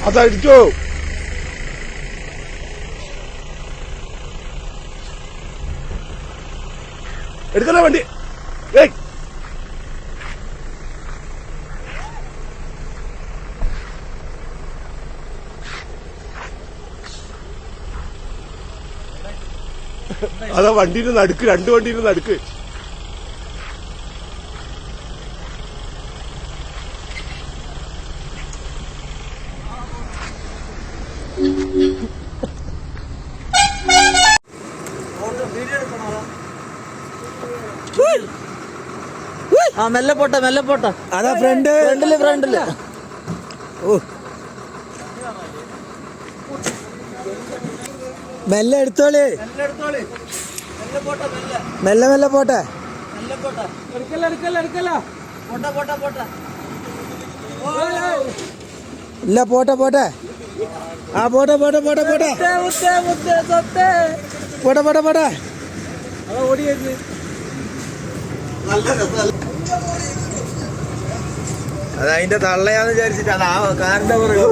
അതടിച്ചോ. എടുക്കല വണ്ടി. അതാ വണ്ടിയിൽ നടുക്ക്, രണ്ട് വണ്ടിയിൽ നടുക്ക്. ആ മെല്ലെ പോട്ടെ, മെല്ലെ പോട്ടെ. അതാ ഫ്രണ്ടില്. ഓ മെല്ലെ എടുത്തോളി. മെല്ലെ മെല്ലെ പോട്ടെ. ഇല്ല പോട്ടെ പോട്ടെ. ആ പോട്ടെ പോട്ടെ പോട്ടെ പോട്ടെ പോട്ടെ പോട്ടെ പോട്ടെ. അതതിന്റെ തള്ളയാന്ന് വിചാരിച്ചിട്ട് അതാ കാറിന്റെ പറയും.